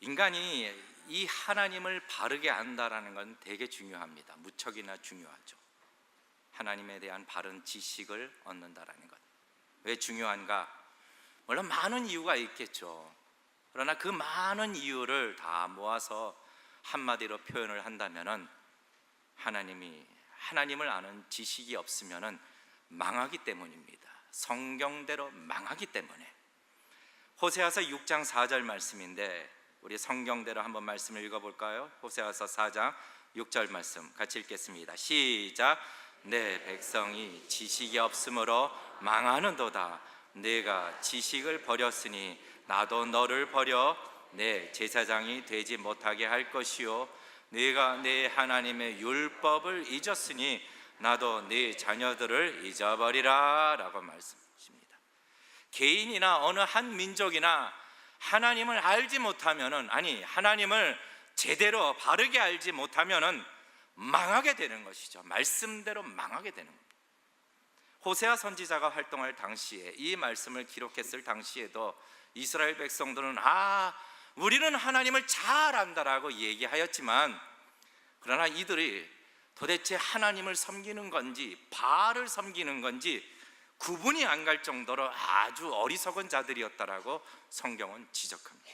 인간이 이 하나님을 바르게 안다라는 건 되게 중요합니다. 무척이나 중요하죠. 하나님에 대한 바른 지식을 얻는다라는 것. 왜 중요한가? 물론 많은 이유가 있겠죠. 그러나 그 많은 이유를 다 모아서 한마디로 표현을 한다면은 하나님을 아는 지식이 없으면은 망하기 때문입니다. 성경대로 망하기 때문에. 호세아서 6장 4절 말씀인데 우리 성경대로 한번 말씀을 읽어볼까요? 호세아서 4장 6절 말씀 같이 읽겠습니다. 시작. 내 백성이 지식이 없으므로 망하는도다. 내가 지식을 버렸으니 나도 너를 버려 내 제사장이 되지 못하게 할 것이요 네가 내 하나님의 율법을 잊었으니 나도 네 자녀들을 잊어버리라 라고 말씀하십니다. 개인이나 어느 한 민족이나 하나님을 알지 못하면은, 하나님을 제대로 바르게 알지 못하면은 망하게 되는 것이죠. 말씀대로 망하게 되는 겁니다. 호세아 선지자가 활동할 당시에, 이 말씀을 기록했을 당시에도 이스라엘 백성들은 우리는 하나님을 잘 안다라고 얘기하였지만, 그러나 이들이 도대체 하나님을 섬기는 건지 바알을 섬기는 건지 구분이 안 갈 정도로 아주 어리석은 자들이었다라고 성경은 지적합니다.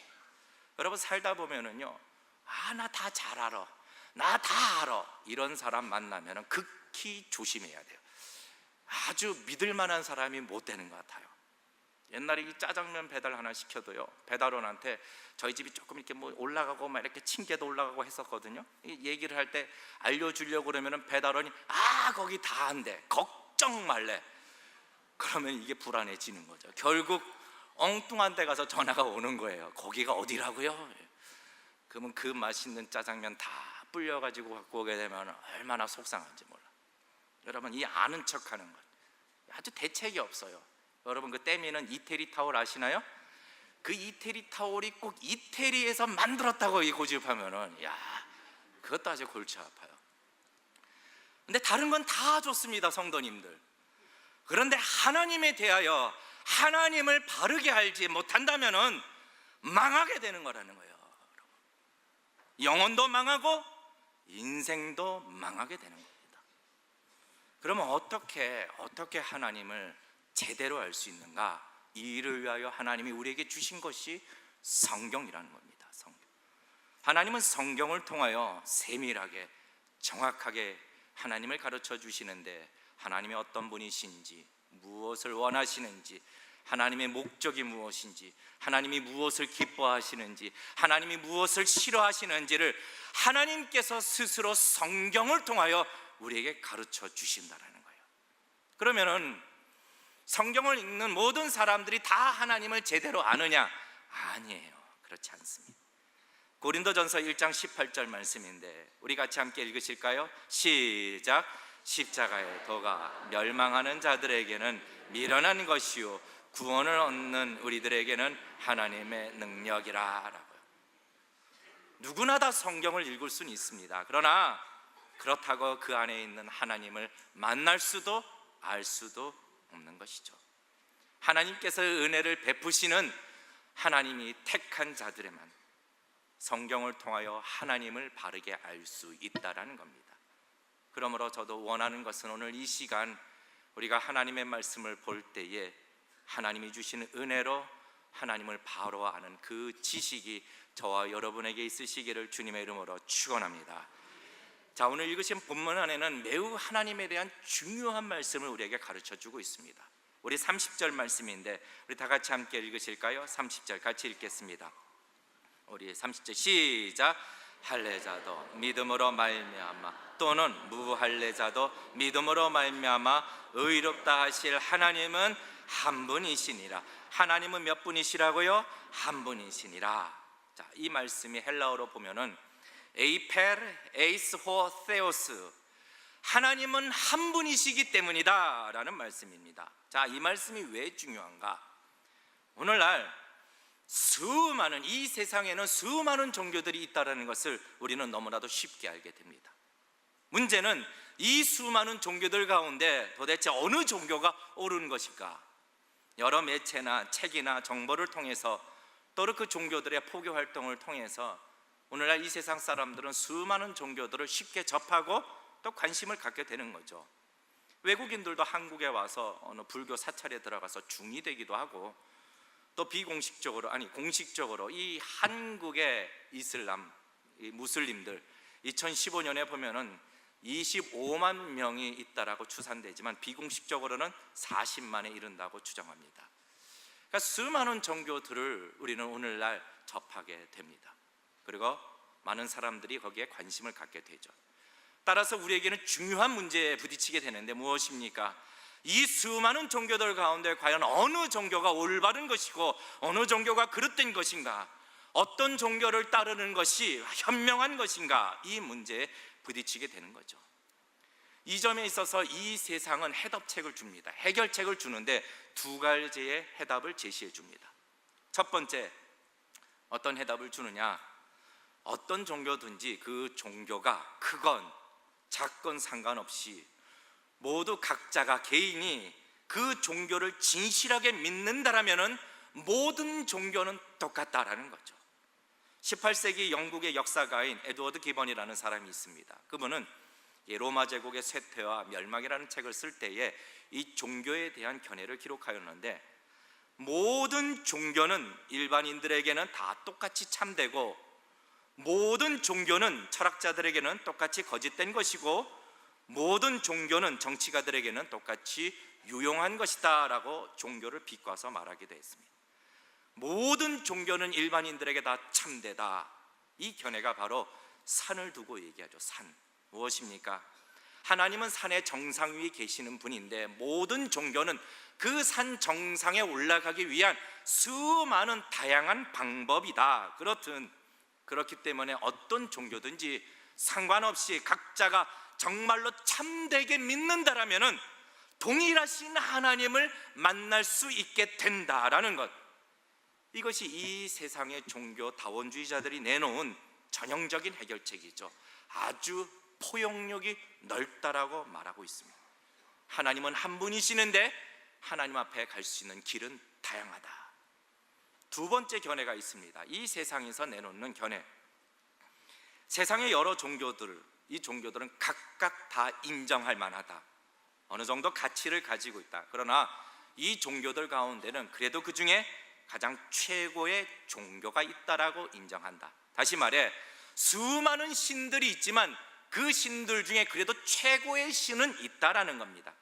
여러분, 살다 보면은요, 나 다 잘 알아, 나 다 알아, 이런 사람 만나면은 극히 조심해야 돼요. 아주 믿을 만한 사람이 못 되는 것 같아요. 옛날에 이 짜장면 배달 하나 시켜도요, 배달원한테 저희 집이 조금 이렇게 올라가고 막 이렇게 층계도 올라가고 했었거든요. 얘기를 할 때 알려주려고 그러면은 배달원이 거기 다 한대, 걱정 말래. 그러면 이게 불안해지는 거죠. 결국 엉뚱한 데 가서 전화가 오는 거예요. 거기가 어디라고요? 그러면 그 맛있는 짜장면 다 불려가지고 갖고 오게 되면 얼마나 속상한지 몰라. 여러분, 이 아는 척하는 것 아주 대책이 없어요. 여러분, 그 때미는 이태리 타올 아시나요? 그 이태리 타올이 꼭 이태리에서 만들었다고 고집하면은 그것도 아주 골치 아파요. 근데 다른 건 다 좋습니다, 성도님들. 그런데 하나님에 대하여 하나님을 바르게 알지 못한다면은 망하게 되는 거라는 거예요. 영혼도 망하고 인생도 망하게 되는 겁니다. 그러면 어떻게 하나님을 제대로 알 수 있는가? 이를 위하여 하나님이 우리에게 주신 것이 성경이라는 겁니다. 성경. 하나님은 성경을 통하여 세밀하게 정확하게 하나님을 가르쳐 주시는데, 하나님이 어떤 분이신지, 무엇을 원하시는지, 하나님의 목적이 무엇인지, 하나님이 무엇을 기뻐하시는지, 하나님이 무엇을 싫어하시는지를 하나님께서 스스로 성경을 통하여 우리에게 가르쳐 주신다는 거예요. 그러면은 성경을 읽는 모든 사람들이 다 하나님을 제대로 아느냐? 아니에요. 그렇지 않습니다. 고린도전서 1장 18절 말씀인데 우리 같이 함께 읽으실까요? 시작. 십자가의 도가 멸망하는 자들에게는 미련한 것이요 구원을 얻는 우리들에게는 하나님의 능력이라 라고요. 누구나 다 성경을 읽을 수는 있습니다. 그러나 그렇다고 그 안에 있는 하나님을 만날 수도 알 수도 없는 것이죠. 하나님께서 은혜를 베푸시는 하나님이 택한 자들에만 성경을 통하여 하나님을 바르게 알 수 있다라는 겁니다. 그러므로 저도 원하는 것은 오늘 이 시간 우리가 하나님의 말씀을 볼 때에 하나님이 주시는 은혜로 하나님을 바로 아는 그 지식이 저와 여러분에게 있으시기를 주님의 이름으로 축원합니다. 자, 오늘 읽으신 본문 안에는 매우 하나님에 대한 중요한 말씀을 우리에게 가르쳐주고 있습니다. 우리 30절 말씀인데 우리 다 같이 함께 읽으실까요? 30절 같이 읽겠습니다. 우리 30절 시작. 할례자도 믿음으로 말미암아 또는 무할례자도 믿음으로 말미암아 의롭다 하실 하나님은 한 분이시니라. 하나님은 몇 분이시라고요? 한 분이시니라. 자, 이 말씀이 헬라어로 보면은 에이펠 에이스 호 세오스, 하나님은 한 분이시기 때문이다 라는 말씀입니다. 자, 이 말씀이 왜 중요한가? 오늘날 이 세상에는 수많은 종교들이 있다는 것을 우리는 너무나도 쉽게 알게 됩니다. 문제는 이 수많은 종교들 가운데 도대체 어느 종교가 옳은 것일까? 여러 매체나 책이나 정보를 통해서 또 그 종교들의 포교 활동을 통해서 오늘날 이 세상 사람들은 수많은 종교들을 쉽게 접하고 또 관심을 갖게 되는 거죠. 외국인들도 한국에 와서 어느 불교 사찰에 들어가서 중이 되기도 하고, 또 비공식적으로 공식적으로 이 한국의 이슬람, 이 무슬림들 2015년에 보면은 25만 명이 있다라고 추산되지만 비공식적으로는 40만에 이른다고 추정합니다. 그러니까 수많은 종교들을 우리는 오늘날 접하게 됩니다. 그리고 많은 사람들이 거기에 관심을 갖게 되죠. 따라서 우리에게는 중요한 문제에 부딪히게 되는데 무엇입니까? 이 수많은 종교들 가운데 과연 어느 종교가 올바른 것이고 어느 종교가 그릇된 것인가, 어떤 종교를 따르는 것이 현명한 것인가, 이 문제에 부딪히게 되는 거죠. 이 점에 있어서 이 세상은 해답책을 줍니다. 해결책을 주는데 두 가지의 해답을 제시해 줍니다. 첫 번째, 어떤 해답을 주느냐? 어떤 종교든지 그 종교가 크건 작건 상관없이 모두 각자가 개인이 그 종교를 진실하게 믿는다라면은 모든 종교는 똑같다라는 거죠. 18세기 영국의 역사가인 에드워드 기번이라는 사람이 있습니다. 그분은 로마 제국의 쇠퇴와 멸망이라는 책을 쓸 때에 이 종교에 대한 견해를 기록하였는데, 모든 종교는 일반인들에게는 다 똑같이 참되고 모든 종교는 철학자들에게는 똑같이 거짓된 것이고 모든 종교는 정치가들에게는 똑같이 유용한 것이다 라고 종교를 비꼬아서 말하게 되었습니다. 모든 종교는 일반인들에게 다 참되다, 이 견해가 바로 산을 두고 얘기하죠. 산, 무엇입니까? 하나님은 산의 정상 위에 계시는 분인데 모든 종교는 그 산 정상에 올라가기 위한 수많은 다양한 방법이다. 그렇기 때문에 어떤 종교든지 상관없이 각자가 정말로 참되게 믿는다라면은 동일하신 하나님을 만날 수 있게 된다라는 것, 이것이 이 세상의 종교 다원주의자들이 내놓은 전형적인 해결책이죠. 아주 포용력이 넓다라고 말하고 있습니다. 하나님은 한 분이시는데 하나님 앞에 갈 수 있는 길은 다양하다. 두 번째 견해가 있습니다. 이 세상에서 내놓는 견해, 세상의 여러 종교들, 이 종교들은 각각 다 인정할 만하다, 어느 정도 가치를 가지고 있다. 그러나 이 종교들 가운데는 그래도 그 중에 가장 최고의 종교가 있다라고 인정한다. 다시 말해, 수많은 신들이 있지만 그 신들 중에 그래도 최고의 신은 있다라는 겁니다.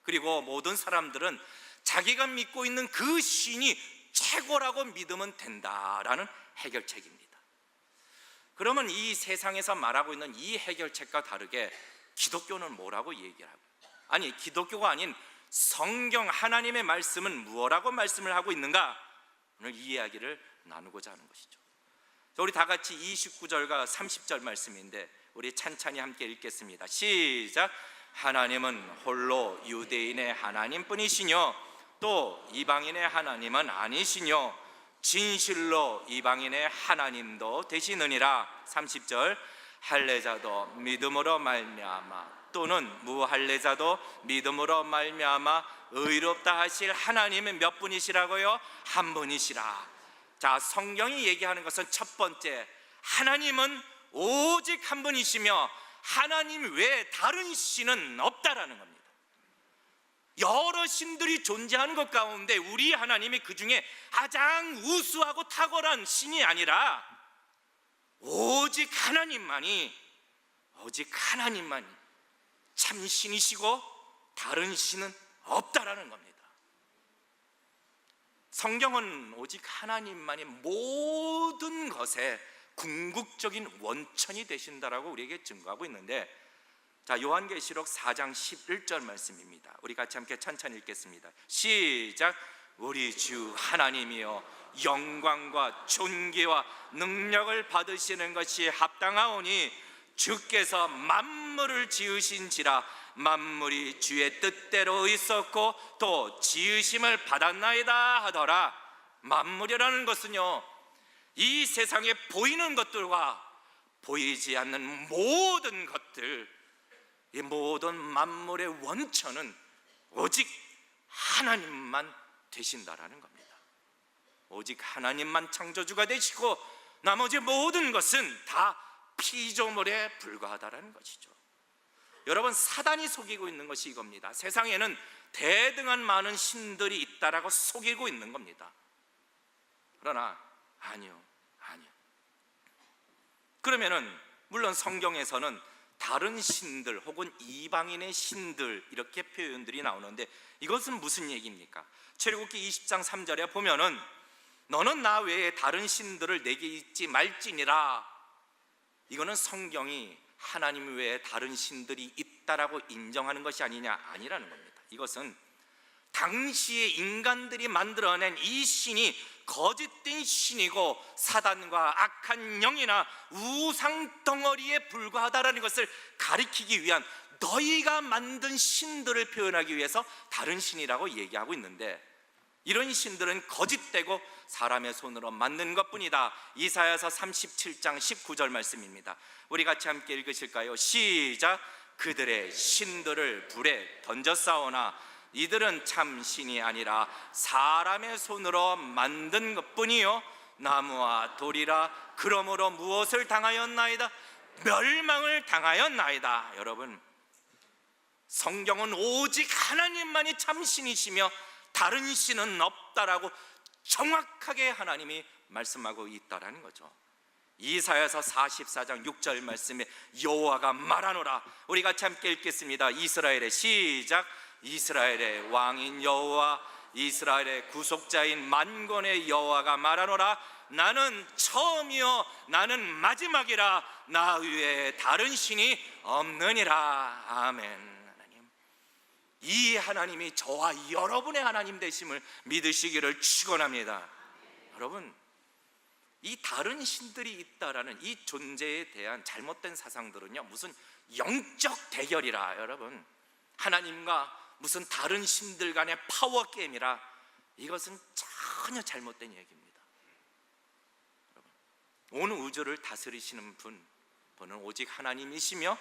그리고 모든 사람들은 자기가 믿고 있는 그 신이 최고라고 믿으면 된다라는 해결책입니다. 그러면 이 세상에서 말하고 있는 이 해결책과 다르게 기독교는 뭐라고 얘기를 하고, 아니 기독교가 아닌 성경 하나님의 말씀은 무엇라고 말씀을 하고 있는가, 오늘 이 이야기를 나누고자 하는 것이죠. 우리 다 같이 29절과 30절 말씀인데 우리 찬찬히 함께 읽겠습니다. 시작. 하나님은 홀로 유대인의 하나님뿐이시뇨 또 이방인의 하나님은 아니시뇨 진실로 이방인의 하나님도 되시느니라. 30절. 할례자도 믿음으로 말미암아 또는 무할례자도 믿음으로 말미암아 의롭다 하실 하나님은 몇 분이시라고요? 한 분이시라. 자, 성경이 얘기하는 것은 첫 번째, 하나님은 오직 한 분이시며 하나님 외에 다른 신은 없다라는 겁니다. 여러 신들이 존재하는 것 가운데 우리 하나님이 그 중에 가장 우수하고 탁월한 신이 아니라 오직 하나님만이 참신이시고 다른 신은 없다라는 겁니다. 성경은 오직 하나님만이 모든 것에 궁극적인 원천이 되신다라고 우리에게 증거하고 있는데, 자, 요한계시록 4장 11절 말씀입니다. 우리 같이 함께 천천히 읽겠습니다. 시작. 우리 주 하나님이여 영광과 존귀와 능력을 받으시는 것이 합당하오니 주께서 만물을 지으신지라 만물이 주의 뜻대로 있었고 또 지으심을 받았나이다 하더라. 만물이라는 것은요, 이 세상에 보이는 것들과 보이지 않는 모든 것들, 이 모든 만물의 원천은 오직 하나님만 되신다라는 겁니다. 오직 하나님만 창조주가 되시고 나머지 모든 것은 다 피조물에 불과하다라는 것이죠. 여러분, 사단이 속이고 있는 것이 이겁니다. 세상에는 대등한 많은 신들이 있다라고 속이고 있는 겁니다. 그러나 아니요. 그러면은 물론 성경에서는 다른 신들 혹은 이방인의 신들 이렇게 표현들이 나오는데 이것은 무슨 얘기입니까? 출애굽기 20장 3절에 보면은 너는 나 외에 다른 신들을 내게 잊지 말지니라. 이거는 성경이 하나님 외에 다른 신들이 있다라고 인정하는 것이 아니라는 겁니다. 이것은 당시에 인간들이 만들어낸 이 신이 거짓된 신이고 사단과 악한 영이나 우상 덩어리에 불과하다라는 것을 가리키기 위한 너희가 만든 신들을 표현하기 위해서 다른 신이라고 얘기하고 있는데, 이런 신들은 거짓되고 사람의 손으로 만든 것뿐이다. 이사야서 37장 19절 말씀입니다. 우리 같이 함께 읽으실까요? 시작. 그들의 신들을 불에 던졌사오나 이들은 참 신이 아니라 사람의 손으로 만든 것뿐이요 나무와 돌이라. 그러므로 무엇을 당하였나이다? 멸망을 당하였나이다. 여러분, 성경은 오직 하나님만이 참 신이시며 다른 신은 없다라고 정확하게 하나님이 말씀하고 있다라는 거죠. 이사야서 44장 6절 말씀에 여호와가 말하노라. 우리 같이 함께 읽겠습니다. 이스라엘의 시작. 이스라엘의 왕인 여호와, 이스라엘의 구속자인 만군의 여호와가 말하노라. 나는 처음이요 나는 마지막이라. 나 외에 다른 신이 없느니라. 아멘. 이 하나님이 저와 여러분의 하나님 되심을 믿으시기를 축원합니다. 여러분, 이 다른 신들이 있다라는 이 존재에 대한 잘못된 사상들은요, 무슨 영적 대결이라, 여러분, 하나님과 무슨 다른 신들 간의 파워 게임이라, 이것은 전혀 잘못된 얘기입니다. 여러분, 온 우주를 다스리시는 분은 오직 하나님이시며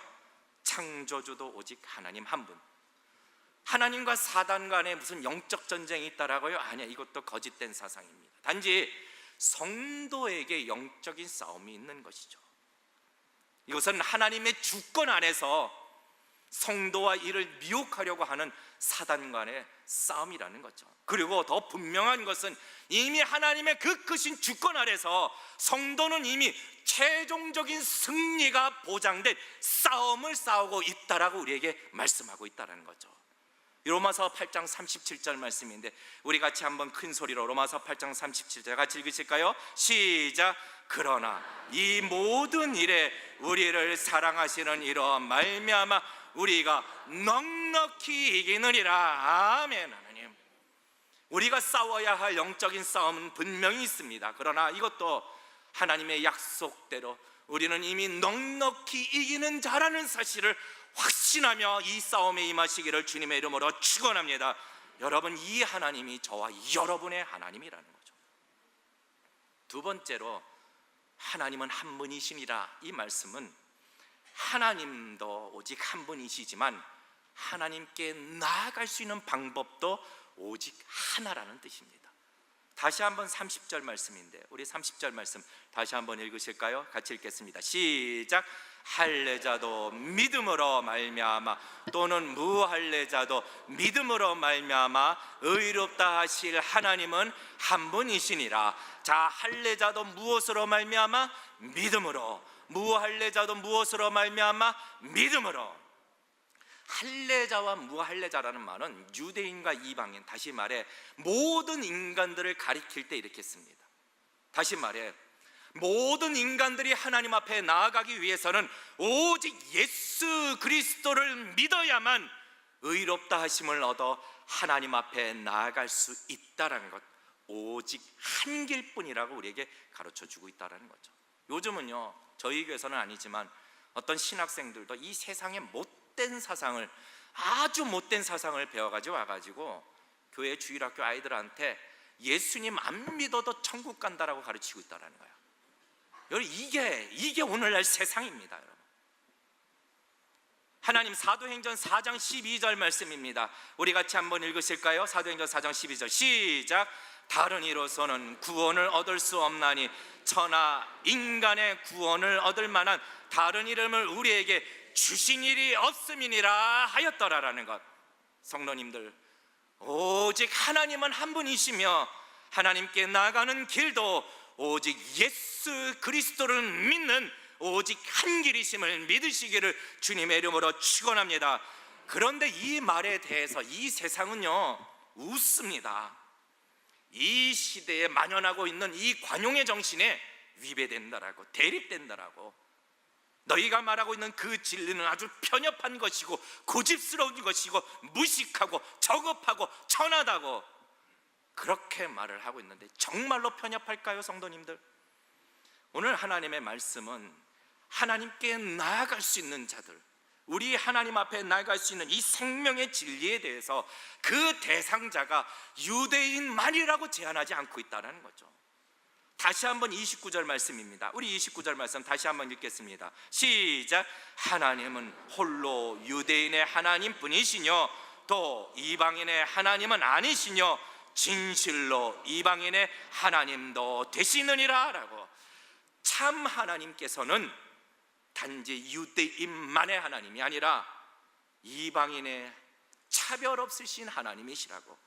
창조주도 오직 하나님 한 분. 하나님과 사단 간에 무슨 영적 전쟁이 있다라고요? 아니야, 이것도 거짓된 사상입니다. 단지 성도에게 영적인 싸움이 있는 것이죠. 이것은 하나님의 주권 안에서 성도와 이를 미혹하려고 하는 사단 간의 싸움이라는 거죠. 그리고 더 분명한 것은 이미 하나님의 그 크신 주권 아래서 성도는 이미 최종적인 승리가 보장된 싸움을 싸우고 있다라고 우리에게 말씀하고 있다는 거죠. 로마서 8장 37절 말씀인데 우리 같이 한번 큰 소리로 로마서 8장 37절 같이 읽으실까요? 시작. 그러나 이 모든 일에 우리를 사랑하시는 이로 말미암아 우리가 넉넉히 이기느니라. 아멘. 하나님, 우리가 싸워야 할 영적인 싸움은 분명히 있습니다. 그러나 이것도 하나님의 약속대로 우리는 이미 넉넉히 이기는 자라는 사실을 확신하며 이 싸움에 임하시기를 주님의 이름으로 축원합니다. 여러분, 이 하나님이 저와 여러분의 하나님이라는 거죠. 두 번째로, 하나님은 한 분이시니라. 이 말씀은 하나님도 오직 한 분이시지만 하나님께 나아갈 수 있는 방법도 오직 하나라는 뜻입니다. 다시 한번 30절 말씀인데 우리 30절 말씀 다시 한번 읽으실까요? 같이 읽겠습니다. 시작. 할례자도 믿음으로 말미암아 또는 무할례자도 믿음으로 말미암아 의롭다 하실 하나님은 한 분이시니라. 자, 할례자도 무엇으로 말미암아? 믿음으로. 무할례자도 무엇으로 말미암아? 믿음으로. 할례자와 무할례자라는 말은 유대인과 이방인, 다시 말해 모든 인간들을 가리킬 때 이렇게 씁니다. 다시 말해 모든 인간들이 하나님 앞에 나아가기 위해서는 오직 예수 그리스도를 믿어야만 의롭다 하심을 얻어 하나님 앞에 나아갈 수 있다라는 것, 오직 한 길뿐이라고 우리에게 가르쳐주고 있다는 거죠. 요즘은요, 저희 교회에서는 아니지만 어떤 신학생들도 이 세상의 못된 사상을, 아주 못된 사상을 배워가지고 와가지고 교회 주일학교 아이들한테 예수님 안 믿어도 천국 간다라고 가르치고 있다는 거예요. 여러분, 이게 오늘날 세상입니다. 여러분, 하나님 사도행전 4장 12절 말씀입니다. 우리 같이 한번 읽으실까요? 사도행전 4장 12절 시작. 다른 이로서는 구원을 얻을 수 없나니 천하 인간의 구원을 얻을 만한 다른 이름을 우리에게 주신 일이 없음이니라 하였더라라는 것. 성도님들, 오직 하나님은 한 분이시며 하나님께 나가는 길도 오직 예수 그리스도를 믿는 오직 한 길이심을 믿으시기를 주님의 이름으로 축원합니다. 그런데 이 말에 대해서 이 세상은요 웃습니다. 이 시대에 만연하고 있는 이 관용의 정신에 위배된다라고, 대립된다라고. 너희가 말하고 있는 그 진리는 아주 편협한 것이고 고집스러운 것이고 무식하고 저급하고 천하다고 그렇게 말을 하고 있는데, 정말로 편협할까요, 성도님들? 오늘 하나님의 말씀은 하나님께 나아갈 수 있는 자들, 우리 하나님 앞에 나아갈 수 있는 이 생명의 진리에 대해서 그 대상자가 유대인만이라고 제한하지 않고 있다는 거죠. 다시 한번 29절 말씀입니다. 우리 29절 말씀 다시 한번 읽겠습니다. 시작. 하나님은 홀로 유대인의 하나님 뿐이시뇨 또 이방인의 하나님은 아니시뇨 진실로 이방인의 하나님도 되시느니라 라고. 참 하나님께서는 단지 유대인만의 하나님이 아니라 이방인의 차별 없으신 하나님이시라고.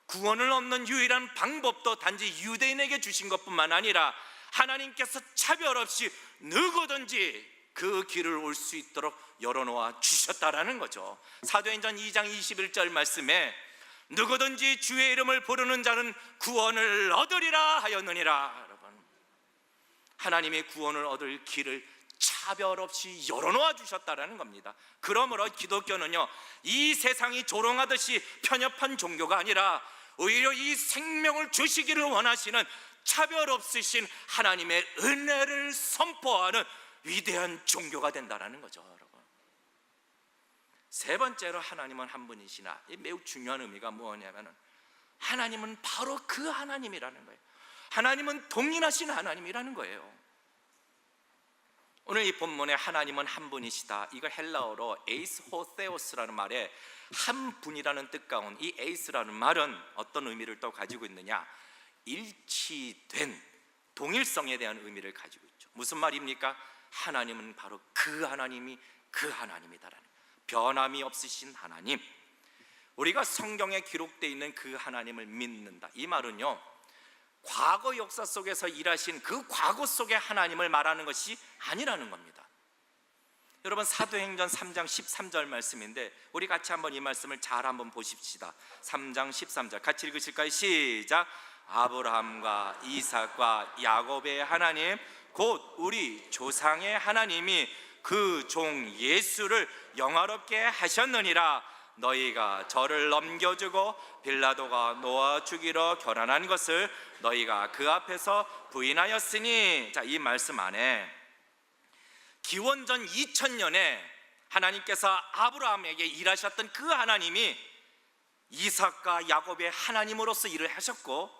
구원을 얻는 유일한 방법도 단지 유대인에게 주신 것뿐만 아니라 하나님께서 차별 없이 누구든지 그 길을 올 수 있도록 열어놓아 주셨다라는 거죠. 사도행전 2장 21절 말씀에 누구든지 주의 이름을 부르는 자는 구원을 얻으리라 하였느니라. 여러분, 하나님의 구원을 얻을 길을 차별 없이 열어놓아 주셨다라는 겁니다. 그러므로 기독교는요 이 세상이 조롱하듯이 편협한 종교가 아니라 오히려 이 생명을 주시기를 원하시는 차별 없으신 하나님의 은혜를 선포하는 위대한 종교가 된다라는 거죠. 여러분, 세 번째로 하나님은 한 분이시나, 이 매우 중요한 의미가 뭐냐면은 하나님은 바로 그 하나님이라는 거예요. 하나님은 동일하신 하나님이라는 거예요. 오늘 이 본문에 하나님은 한 분이시다, 이거 헬라어로 에이스 호세오스라는 말에 한 분이라는 뜻 가운 이 에이스라는 말은 어떤 의미를 또 가지고 있느냐, 일치된 동일성에 대한 의미를 가지고 있죠. 무슨 말입니까? 하나님은 바로 그 하나님이 그 하나님이다라는, 변함이 없으신 하나님. 우리가 성경에 기록되어 있는 그 하나님을 믿는다, 이 말은요 과거 역사 속에서 일하신 그 과거 속의 하나님을 말하는 것이 아니라는 겁니다. 여러분, 사도행전 3장 13절 말씀인데 우리 같이 한번 이 말씀을 잘 한번 보십시다. 3장 13절 같이 읽으실까요? 시작. 아브라함과 이삭과 야곱의 하나님 곧 우리 조상의 하나님이 그 종 예수를 영화롭게 하셨느니라. 너희가 저를 넘겨주고 빌라도가 놓아 주기로 결단한 것을 너희가 그 앞에서 부인하였으니. 자, 이 말씀 안에 기원전 2000년에 하나님께서 아브라함에게 일하셨던 그 하나님이 이삭과 야곱의 하나님으로서 일을 하셨고,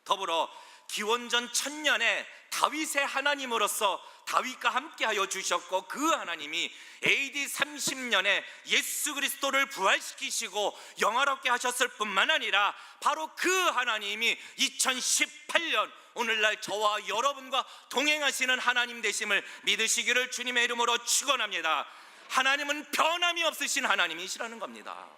더불어 기원전 1000년에 다윗의 하나님으로서 다윗과 함께하여 주셨고, 그 하나님이 AD 30년에 예수 그리스도를 부활시키시고 영화롭게 하셨을 뿐만 아니라 바로 그 하나님이 2018년 오늘날 저와 여러분과 동행하시는 하나님 되심을 믿으시기를 주님의 이름으로 축원합니다. 하나님은 변함이 없으신 하나님이시라는 겁니다.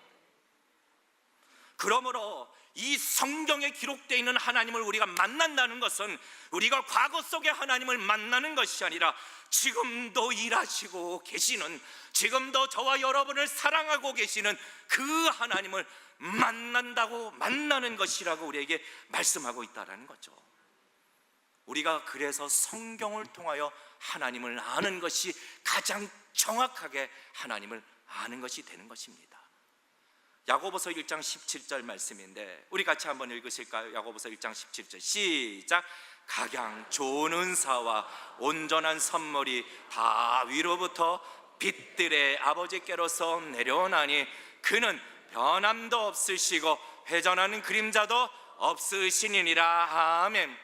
그러므로 이 성경에 기록되어 있는 하나님을 우리가 만난다는 것은 우리가 과거 속의 하나님을 만나는 것이 아니라 지금도 일하시고 계시는, 지금도 저와 여러분을 사랑하고 계시는 그 하나님을 만나는 것이라고 우리에게 말씀하고 있다는 거죠. 우리가 그래서 성경을 통하여 하나님을 아는 것이 가장 정확하게 하나님을 아는 것이 되는 것입니다. 야고보서 1장 17절 말씀인데 우리 같이 한번 읽으실까요? 야고보서 1장 17절 시작. 각양 좋은 은사와 온전한 선물이 다 위로부터 빛들의 아버지께로서 내려오나니 그는 변함도 없으시고 회전하는 그림자도 없으시니라. 아멘.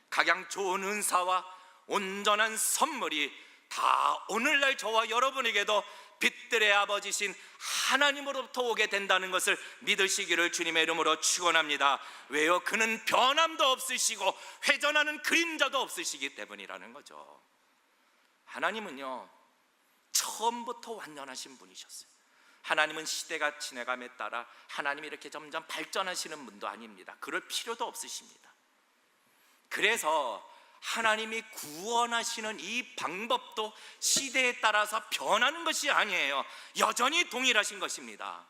각양 좋은 은사와 온전한 선물이 다 오늘날 저와 여러분에게도 빛들의 아버지신 하나님으로부터 오게 된다는 것을 믿으시기를 주님의 이름으로 축원합니다. 왜요? 그는 변함도 없으시고 회전하는 그림자도 없으시기 때문이라는 거죠. 하나님은요, 처음부터 완전하신 분이셨어요. 하나님은 시대가 지나감에 따라 하나님이 이렇게 점점 발전하시는 분도 아닙니다. 그럴 필요도 없으십니다. 그래서 하나님이 구원하시는 이 방법도 시대에 따라서 변하는 것이 아니에요. 여전히 동일하신 것입니다.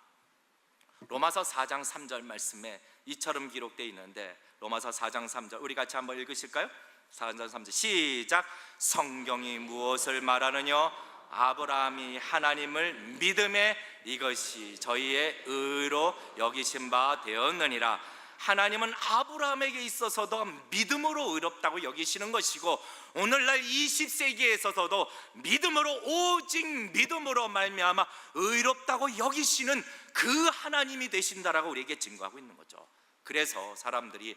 로마서 4장 3절 말씀에 이처럼 기록되어 있는데, 로마서 4장 3절 우리 같이 한번 읽으실까요? 4장 3절 시작. 성경이 무엇을 말하느냐? 아브라함이 하나님을 믿음에 이것이 저희의 의로 여기신 바 되었느니라. 하나님은 아브라함에게 있어서도 믿음으로 의롭다고 여기시는 것이고, 오늘날 20세기에 있어서도 믿음으로, 오직 믿음으로 말미암아 의롭다고 여기시는 그 하나님이 되신다라고 우리에게 증거하고 있는 거죠. 그래서 사람들이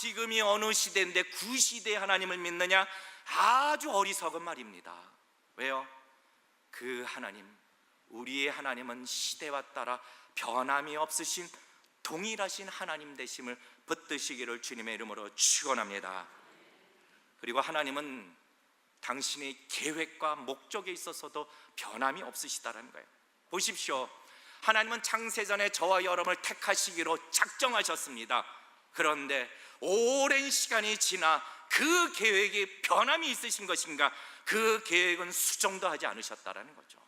지금이 어느 시대인데 구시대의 하나님을 믿느냐? 아주 어리석은 말입니다. 왜요? 그 하나님, 우리의 하나님은 시대와 따라 변함이 없으신 동일하신 하나님 되심을 붙드시기를 주님의 이름으로 축원합니다. 그리고 하나님은 당신의 계획과 목적에 있어서도 변함이 없으시다는 거예요. 보십시오. 하나님은 창세전에 저와 여러분을 택하시기로 작정하셨습니다. 그런데 오랜 시간이 지나 그 계획이 변함이 있으신 것인가? 그 계획은 수정도 하지 않으셨다라는 거죠.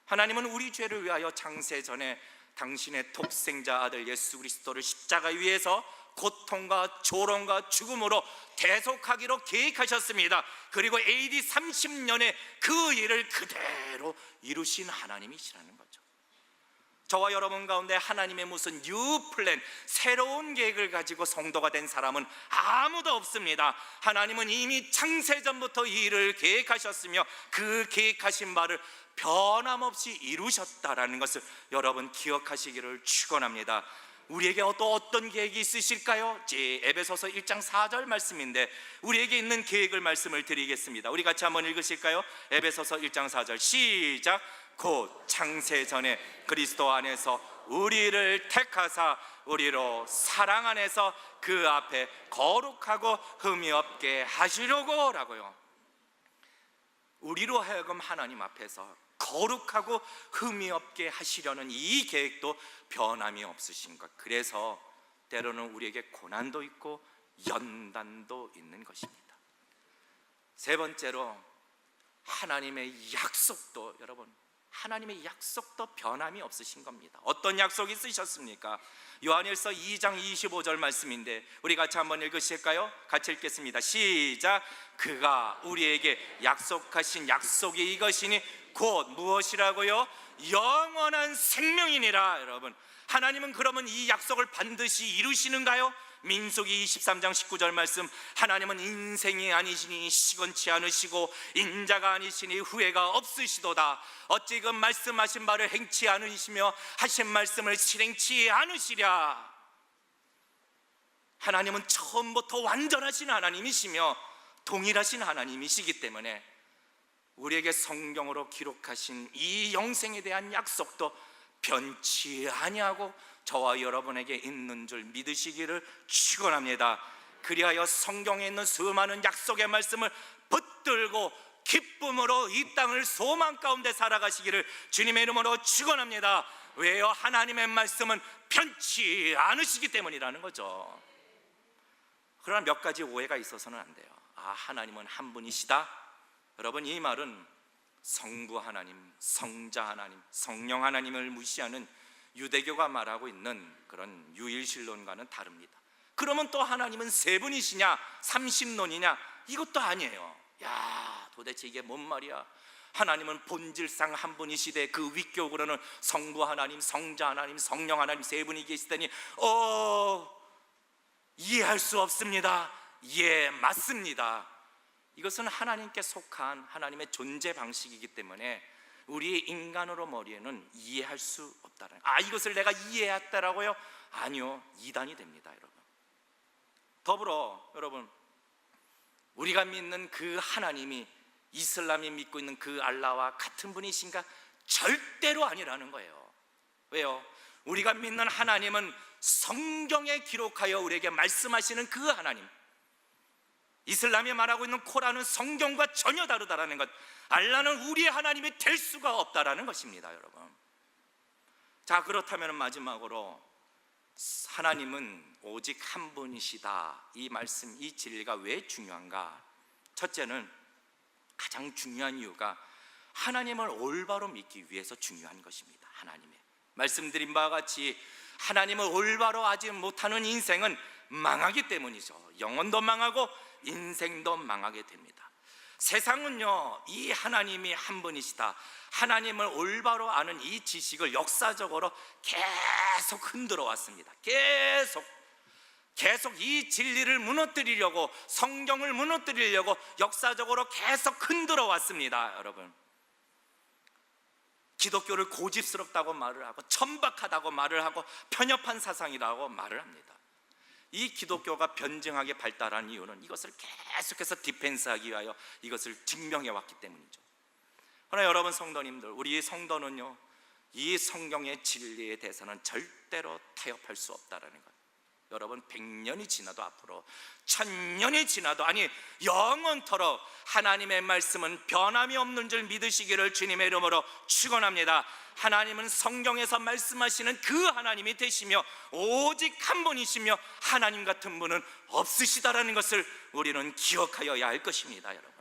하나님은 우리 죄를 위하여 창세전에 당신의 독생자 아들 예수 그리스도를 십자가 위에서 고통과 조롱과 죽음으로 대속하기로 계획하셨습니다. 그리고 AD 30년에 그 일을 그대로 이루신 하나님이시라는 거죠. 저와 여러분 가운데 하나님의 무슨 뉴 플랜, 새로운 계획을 가지고 성도가 된 사람은 아무도 없습니다. 하나님은 이미 창세전부터 이 일을 계획하셨으며 그 계획하신 바를 변함없이 이루셨다라는 것을 여러분 기억하시기를 축원합니다. 우리에게 또 어떤 계획이 있으실까요? 에베소서 1장 4절 말씀인데, 우리에게 있는 계획을 말씀을 드리겠습니다. 우리 같이 한번 읽으실까요? 에베소서 1장 4절 시작. 곧 창세전에 그리스도 안에서 우리를 택하사 우리로 사랑 안에서 그 앞에 거룩하고 흠이 없게 하시려고 라고요. 우리로 하여금 하나님 앞에서 거룩하고 흠이 없게 하시려는 이 계획도 변함이 없으신 것. 그래서 때로는 우리에게 고난도 있고 연단도 있는 것입니다. 세 번째로 하나님의 약속도, 여러분, 하나님의 약속도 변함이 없으신 겁니다. 어떤 약속이 있으셨습니까? 요한일서 2장 25절 말씀인데 우리 같이 한번 읽으실까요? 같이 읽겠습니다. 시작. 그가 우리에게 약속하신 약속이 이것이니 곧 무엇이라고요? 영원한 생명이니라. 여러분, 하나님은 그러면 이 약속을 반드시 이루시는가요? 민수기 23장 19절 말씀, 하나님은 인생이 아니시니 시건치 않으시고 인자가 아니시니 후회가 없으시도다. 어찌 그 말씀하신 바를 행치 않으시며 하신 말씀을 실행치 않으시랴. 하나님은 처음부터 완전하신 하나님이시며 동일하신 하나님이시기 때문에 우리에게 성경으로 기록하신 이 영생에 대한 약속도 변치 아니하고 저와 여러분에게 있는 줄 믿으시기를 축원합니다. 그리하여 성경에 있는 수많은 약속의 말씀을 붙들고 기쁨으로 이 땅을 소망 가운데 살아가시기를 주님의 이름으로 축원합니다. 왜요? 하나님의 말씀은 변치 않으시기 때문이라는 거죠. 그러나 몇 가지 오해가 있어서는 안 돼요. 하나님은 한 분이시다. 여러분, 이 말은 성부 하나님, 성자 하나님, 성령 하나님을 무시하는 유대교가 말하고 있는 그런 유일신론과는 다릅니다. 그러면 또 하나님은 세 분이시냐, 삼신론이냐? 이것도 아니에요. 도대체 이게 뭔 말이야? 하나님은 본질상 한 분이시되 그 위격으로는 성부 하나님, 성자 하나님, 성령 하나님 세 분이 계시다니 이해할 수 없습니다. 예, 맞습니다. 이것은 하나님께 속한 하나님의 존재 방식이기 때문에 우리 인간으로 머리에는 이해할 수 없다는, 이것을 내가 이해했다라고요? 아니요, 이단이 됩니다, 여러분. 더불어 여러분, 우리가 믿는 그 하나님이 이슬람이 믿고 있는 그 알라와 같은 분이신가? 절대로 아니라는 거예요. 왜요? 우리가 믿는 하나님은 성경에 기록하여 우리에게 말씀하시는 그 하나님, 이슬람이 말하고 있는 코란은 성경과 전혀 다르다라는 것, 알라는 우리의 하나님이 될 수가 없다라는 것입니다, 여러분. 자, 그렇다면 마지막으로 하나님은 오직 한 분이시다, 이 말씀, 이 진리가 왜 중요한가? 첫째는, 가장 중요한 이유가 하나님을 올바로 믿기 위해서 중요한 것입니다. 하나님의 말씀드린 바와 같이 하나님을 올바로 알지 못하는 인생은 망하기 때문이죠. 영혼도 망하고 인생도 망하게 됩니다. 세상은요, 이 하나님이 한 분이시다, 하나님을 올바로 아는 이 지식을 역사적으로 계속 흔들어 왔습니다. 계속 이 진리를 무너뜨리려고, 성경을 무너뜨리려고 역사적으로 계속 흔들어 왔습니다. 여러분, 기독교를 고집스럽다고 말을 하고 천박하다고 말을 하고 편협한 사상이라고 말을 합니다. 이 기독교가 변증하게 발달한 이유는 이것을 계속해서 디펜스하기 위하여 이것을 증명해 왔기 때문이죠. 그러나 여러분 성도님들, 우리 성도는요, 이 성경의 진리에 대해서는 절대로 타협할 수 없다는 것. 여러분, 100년이 지나도, 앞으로 1000년이 지나도, 아니 영원토록 하나님의 말씀은 변함이 없는 줄 믿으시기를 주님의 이름으로 축원합니다. 하나님은 성경에서 말씀하시는 그 하나님이 되시며 오직 한 분이시며 하나님 같은 분은 없으시다라는 것을 우리는 기억하여야 할 것입니다, 여러분.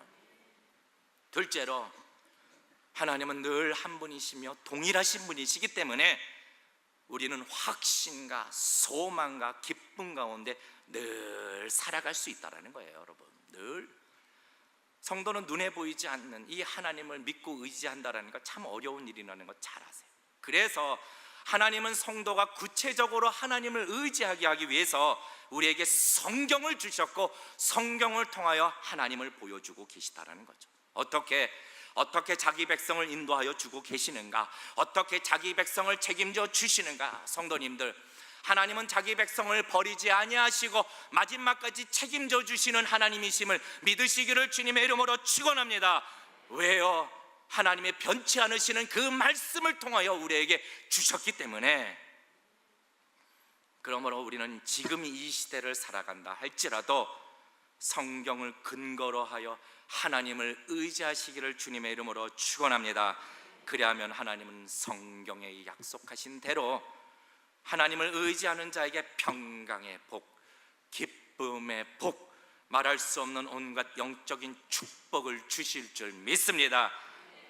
둘째로, 하나님은 늘 한 분이시며 동일하신 분이시기 때문에 우리는 확신과 소망과 기쁨 가운데 늘 살아갈 수 있다는 거예요, 여러분. 늘 성도는 눈에 보이지 않는 이 하나님을 믿고 의지한다는 것, 참 어려운 일이라는 것 잘 아세요. 그래서 하나님은 성도가 구체적으로 하나님을 의지하게 하기 위해서 우리에게 성경을 주셨고 성경을 통하여 하나님을 보여주고 계시다는 거죠. 어떻게 자기 백성을 인도하여 주고 계시는가? 어떻게 자기 백성을 책임져 주시는가? 성도님들, 하나님은 자기 백성을 버리지 아니하시고 마지막까지 책임져 주시는 하나님이심을 믿으시기를 주님의 이름으로 축원합니다. 왜요? 하나님의 변치 않으시는 그 말씀을 통하여 우리에게 주셨기 때문에. 그러므로 우리는 지금 이 시대를 살아간다 할지라도 성경을 근거로 하여 하나님을 의지하시기를 주님의 이름으로 축원합니다. 그리하면 하나님은 성경에 약속하신 대로 하나님을 의지하는 자에게 평강의 복, 기쁨의 복, 말할 수 없는 온갖 영적인 축복을 주실 줄 믿습니다.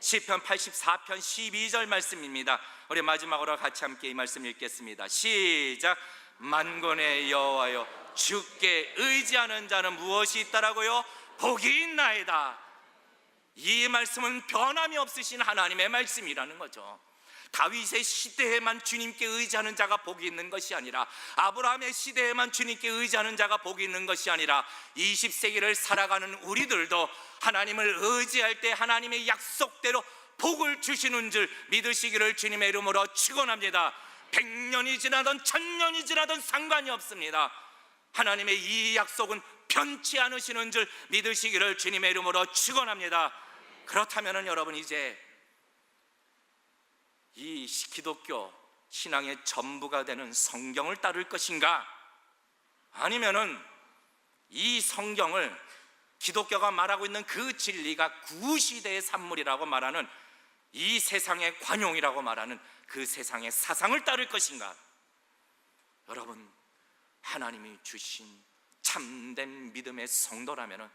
시편 84편 12절 말씀입니다. 우리 마지막으로 같이 함께 이 말씀 읽겠습니다. 시작. 만군의 여호와여, 주께 의지하는 자는 무엇이 있다라고요? 복이 있나이다. 이 말씀은 변함이 없으신 하나님의 말씀이라는 거죠. 다윗의 시대에만 주님께 의지하는 자가 복이 있는 것이 아니라, 아브라함의 시대에만 주님께 의지하는 자가 복이 있는 것이 아니라 20세기를 살아가는 우리들도 하나님을 의지할 때 하나님의 약속대로 복을 주시는 줄 믿으시기를 주님의 이름으로 축원합니다. 100년이 지나든 1000년이 지나든 상관이 없습니다. 하나님의 이 약속은 변치 않으시는 줄 믿으시기를 주님의 이름으로 축원합니다. 그렇다면 여러분, 이제 이 기독교 신앙의 전부가 되는 성경을 따를 것인가? 아니면은 이 성경을, 기독교가 말하고 있는 그 진리가 구시대의 산물이라고 말하는, 이 세상의 관용이라고 말하는 그 세상의 사상을 따를 것인가? 여러분, 하나님이 주신 참된 믿음의 성도라면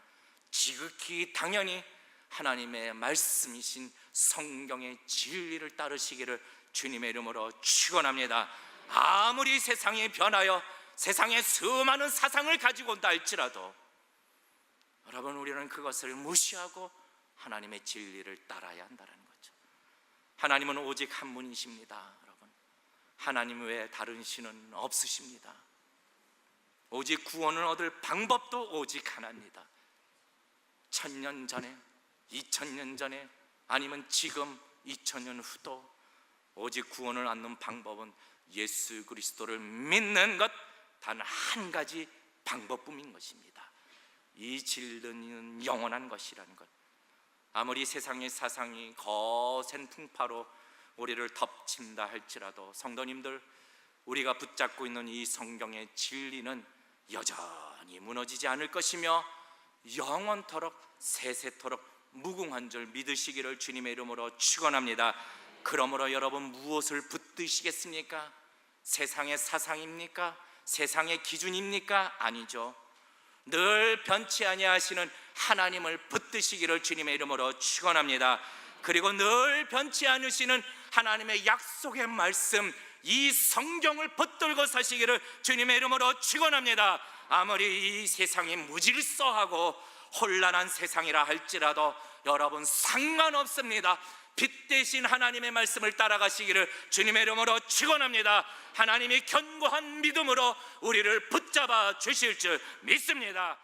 지극히 당연히 하나님의 말씀이신 성경의 진리를 따르시기를 주님의 이름으로 축원합니다. 아무리 세상이 변하여 세상에 수많은 사상을 가지고 온다 할지라도 여러분, 우리는 그것을 무시하고 하나님의 진리를 따라야 한다는 거죠. 하나님은 오직 한 분이십니다. 여러분, 하나님 외에 다른 신은 없으십니다. 오직 구원을 얻을 방법도 오직 하나입니다. 1000년 전에, 2000년 전에, 아니면 지금 2000년 후도 오직 구원을 얻는 방법은 예수 그리스도를 믿는 것, 단 한 가지 방법뿐인 것입니다. 이 진리는 영원한 것이라는 것, 아무리 세상의 사상이 거센 풍파로 우리를 덮친다 할지라도 성도님들, 우리가 붙잡고 있는 이 성경의 진리는 여전히 무너지지 않을 것이며 영원토록 세세토록 무궁한 줄 믿으시기를 주님의 이름으로 축원합니다. 그러므로 여러분, 무엇을 붙드시겠습니까? 세상의 사상입니까? 세상의 기준입니까? 아니죠. 늘 변치 아니하시는 하나님을 붙드시기를 주님의 이름으로 축원합니다. 그리고 늘 변치 않으시는 하나님의 약속의 말씀, 이 성경을 붙들고 사시기를 주님의 이름으로 축원합니다. 아무리 이 세상이 무질서하고 혼란한 세상이라 할지라도 여러분 상관없습니다. 빛 대신 하나님의 말씀을 따라가시기를 주님의 이름으로 축원합니다. 하나님이 견고한 믿음으로 우리를 붙잡아 주실 줄 믿습니다.